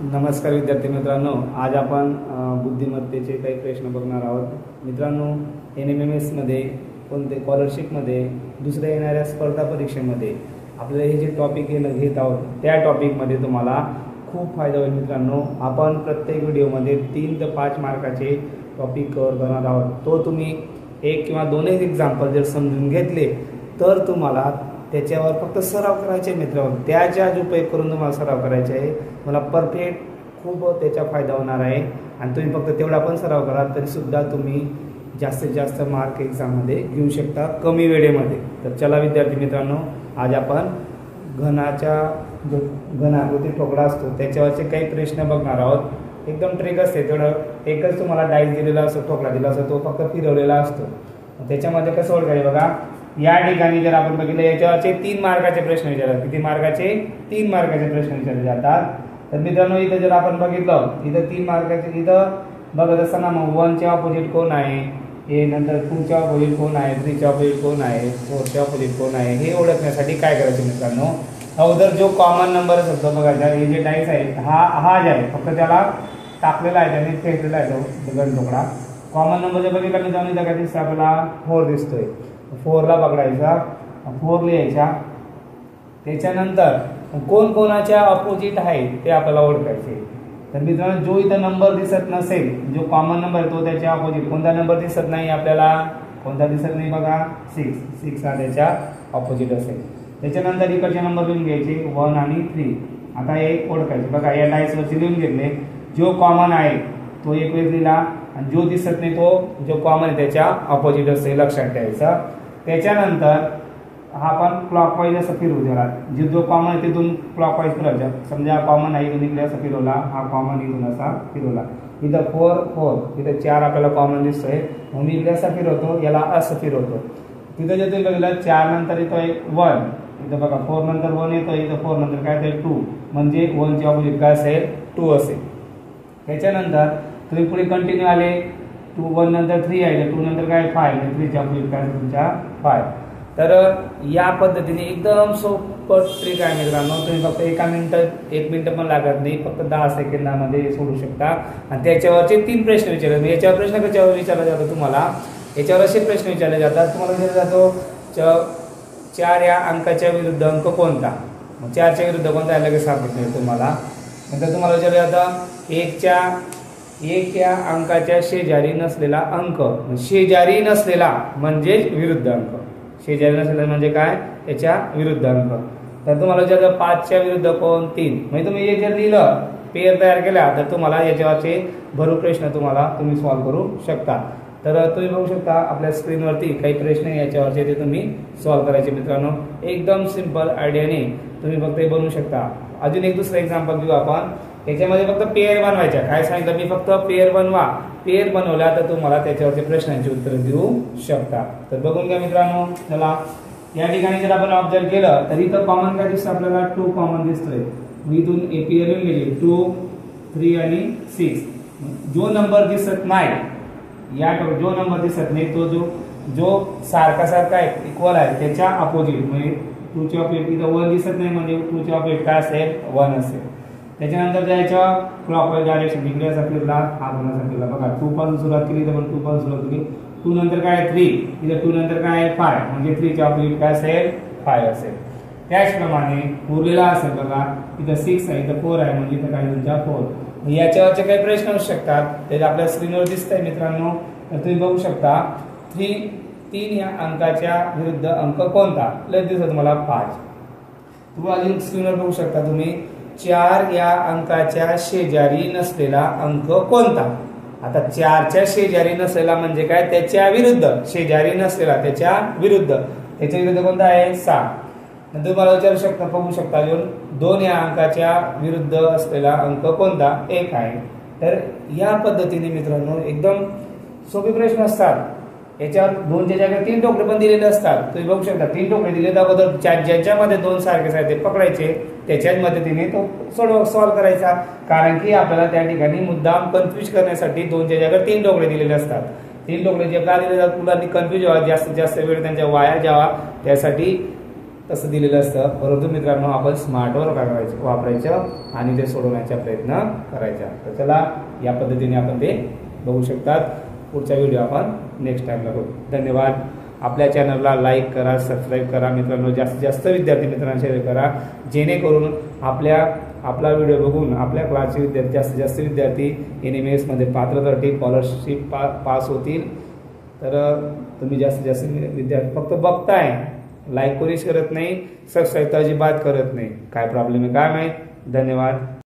नमस्कार विद्यार्थी मित्रांनो, आज आपण बुद्धिमत्तेचे काही प्रश्न बघणार आहोत। मित्रांनो, NMMS मध्ये कोणते स्कॉलरशिपमध्ये दुसऱ्या येणाऱ्या स्पर्धा परीक्षेमध्ये आपल्याला हे जे टॉपिक घेत आहोत त्या टॉपिकमध्ये तुम्हाला खूप फायदा होईल। मित्रांनो, आपण प्रत्येक व्हिडिओमध्ये 3 ते 5 मार्काचे टॉपिक कव्हर करणार आहोत। तो तुम्ही एक किंवा दोनच एक्झाम्पल जर समजून घेतले तर तुम्हाला त्याच्यावर फक्त सराव करायचे मित्रांनो, त्याच्या उपयोग करून तुम्हाला सराव करायचे आहे। मला परफेक्ट खूप त्याचा फायदा होणार आहे आणि तुम्ही फक्त तेवढा पण सराव करा तरी सुद्धा तुम्ही जास्तीत जास्त मार्क एक्झाममध्ये घेऊ शकता कमी वेळेमध्ये। तर चला विद्यार्थी मित्रांनो, आज आपण घनाकृती ठोकळा असतो त्याच्यावरचे काही प्रश्न बघणार आहोत। एकदम ट्रिक असते, तेवढं एकच तुम्हाला डाईस दिलेला असतो, ठोकळा दिला असतो, तो फक्त फिरवलेला असतो। त्याच्यामध्ये कसं ओळखायचं बघा, या ठिकाणी जर आपण बघितलं याच्यावरचे 3 मार्काचे प्रश्न विचारतात। किती मार्काचे? 3 मार्काचे प्रश्न विचारले जातात। तर मित्रांनो, इथं जर आपण बघितलं इथं 3 मार्काचे, इथं बघत असताना मग 1 चे ऑपोजिट कोण आहे, हे नंतर 2 चे ऑपोजिट कोण आहे, 3 चे ऑपोजिट कोण आहे, 4 चे ऑपोजिट कोण आहे, हे ओळखण्यासाठी काय करायचं मित्रांनो, अगोदर जो कॉमन नंबर असतो बघायचा, हे जे डाईस आहे हा जे आहे फक्त त्याला टाकलेला आहे, त्याने फेकलेला आहे तो गणतोकडा। कॉमन नंबर जर बघितला मित्रांनो, इथं काय दिसतं आपल्याला 4 दिसतोय, 4 ला पकडायचा, 4 लिहायचा। त्याच्यानंतर कोण कोणाच्या अपोजिट आहे ते आपल्याला ओळखायचे। तर मित्रांनो, जो इथं नंबर दिसत नसेल, जो कॉमन नंबर तो त्याच्या अपोजिट, कोणता नंबर दिसत नाही आपल्याला, कोणता दिसत नाही बघा, 6 हा त्याच्या अपोजिट असेल। त्याच्यानंतर इकडचे नंबर लिहून घ्यायचे 1 आणि 3। आता हे ओळखायचे बघा, या डाईस वरती लिहून घेतले, जो कॉमन आहे तो एक वेळ लिहिला आणि जो दिसत नाही तो जो कॉमन आहे त्याच्या अपोजिट असेल, लक्षात ठेवायचा। त्याच्यानंतर हा आपण क्लॉकवाईज असं फिरवू द्याला, जो कॉमन आहे तिथून क्लॉकवाईज फिरवायचा। समजा कॉमन आहे इथून इकडे असं फिरवला, हा कॉमन इथून असा फिरवला, इथं 4 इथं 4 आपल्याला कॉमन दिसतोय, मग मी इकडे असं फिरवतो, याला असं फिरवतो। तिथं जे तुम्ही बघितलं 4 नंतर येतो एक 1, इथं बघा 4 नंतर 1 येतो, इथं 4 नंतर काय येतं 2, म्हणजे 1 चे ऑपोजिट काय असेल, 2 असेल। त्याच्यानंतर तुम्ही पुढे कंटिन्यू आले, 1 नंतर 3 आहे, 2 नंतर काय 5, 3 चे ऑपोजिट काय तुमच्या 5। तर या पद्धतीने एकदम सोपं ट्रिक आहे मित्रांनो, तुम्ही फक्त 1 मिनिट पण लागत नाही, फक्त 10 सेकंदामध्ये सोडू शकता। आणि त्याच्यावरचे 3 प्रश्न विचारले। याच्यावर प्रश्न कशावर विचारला जातो तुम्हाला, याच्यावर असे प्रश्न विचारले जातात तुम्हाला, विचारला जातो 4 या अंकाच्या विरुद्ध अंक कोणता, मग 4 च्या विरुद्ध कोणता आहे लगेच सापडतो तुम्हाला। नंतर तुम्हाला विचारलं जातं 1 या अंकाच्या शेजारी नसलेला अंक, शेजारी नसलेला म्हणजे विरुद्ध अंक, शेजारी नसलेला म्हणजे काय, त्याच्या विरुद्ध अंक। तर तुम्हाला विचारलं 5 च्या विरुद्ध कोण 3, म्हणजे तुम्ही एक जर लिहिलं, पेयर तयार केला तर तुम्हाला याच्यावरचे भरपूर प्रश्न तुम्ही सॉल्व्ह करू शकता। तर तुम्ही बघू शकता आपल्या स्क्रीनवरती काही प्रश्न याच्यावरचे ते तुम्ही सॉल्व्ह करायचे मित्रांनो, एकदम सिंपल आयडियाने तुम्ही फक्त हे बनवू शकता। अजून एक दुसरं एक्झाम्पल घेऊ आपण, याच्यामध्ये फक्त पेयर बनवायच्या, काय सांगितलं मी, फक्त पेयर बनवा, पेयर बनवल्या तर तुम्हाला त्याच्यावरच्या प्रश्नांची उत्तर देऊ शकता। तर बघून घ्या मित्रांनो, चला या ठिकाणी जर आपण ऑब्झर्व केलं तर इथं कॉमन काय दिसतं आपल्याला, 2 कॉमन दिसतोय, इथून पेयर लिहून घ्यायचे 2, 3 आणि 6। जो नंबर दिसत नाही, जो नंबर दिसत नाही तो जो सारखा आहे, इक्वल आहे, त्याच्या अपोजिट, म्हणजे 2 चे ऑपोजिट, इथं 1 दिसत नाही म्हणजे 2 चे ऑपोजिट काय असेल, 1 असेल। त्याच्यानंतर जायचं क्लॉकवाईज डायरेक्शन, इकडे असा फिरला, हा पण असा फिरला, बघा 2 पासून सुरुवात केली तर 2 पासून सुरुवात केली, 2 नंतर काय 3, इथं 2 नंतर काय 5, म्हणजे 3 चे ऑपोजिट काय असेल, 5 असेल। त्याचप्रमाणे उरलेला असेल बघा, इथं 6 आहे, इथं 4 आहे, म्हणजे इथं काय तुमच्या 4। याच्यावरचे काही प्रश्न असू शकतात, ते आपल्या स्क्रीनवर दिसत आहे मित्रांनो, तर तुम्ही बघू शकता 3 या अंकाच्या विरुद्ध अंक कोणता, लय दिसत तुम्हाला 5। तुम्ही अजून स्क्रीनवर बघू शकता तुम्ही 4 या अंकाच्या शेजारी नसलेला अंक कोणता। आता 4 च्या शेजारी नसलेला म्हणजे काय, त्याच्या विरुद्ध, शेजारी नसलेला त्याच्या विरुद्ध कोणता आहे 6। नंतर तुम्हाला विचारू शकता, बघू शकता अजून 2 या अंकाच्या विरुद्ध असलेला अंक कोणता, 1 आहे। तर या पद्धतीने मित्रांनो एकदम सोपे प्रश्न असतात, याच्यावर 2 च्या जागी 3 ठोकळे पण दिलेले असतात। तुम्ही बघू शकता 3 ठोकळे दिले, तर अगोदर ज्याच्यामध्ये 2 सारखेच आहेत ते पकडायचे, त्याच्याच मदतीने तो सॉल्व्ह करायचा, कारण की आपल्याला त्या ठिकाणी मुद्दाम कन्फ्यूज करण्यासाठी 2 च्या जागी 3 ठोकळे दिलेले असतात। 3 ठोकळे जे का दिले जातात, मुलांनी कन्फ्यूज व्हावं, जास्तीत जास्त वेळ त्यांच्या वाया जावा त्यासाठी तसं दिलेलं असतं, परंतु मित्रांनो आपण स्मार्टवर वापरायचं आणि ते सोडवण्याचा प्रयत्न करायचा. तर चला या पद्धतीने आपण ते बघू शकतात. पुढचा व्हिडिओ आपण नेक्स्ट टाइमला बघू. धन्यवाद. आपल्या चॅनलला लाईक करा, सबस्क्राईब करा मित्रांनो. जास्तीत जास्त विद्यार्थी मित्रांना शेअर करा, जेणेकरून आपला व्हिडिओ बघून आपल्या क्लासचे विद्यार्थी जास्तीत जास्त विद्यार्थी NMS मध्ये पात्रतेसाठी स्कॉलरशिप पास होतील. तर तुम्ही जास्तीत जास्त विद्यार्थी फक्त बघताय, लाईक कोणीच करत नाही, सबस्क्राईब तर अजिबात करत नाही. काय प्रॉब्लेम आहे काय माहीत. धन्यवाद.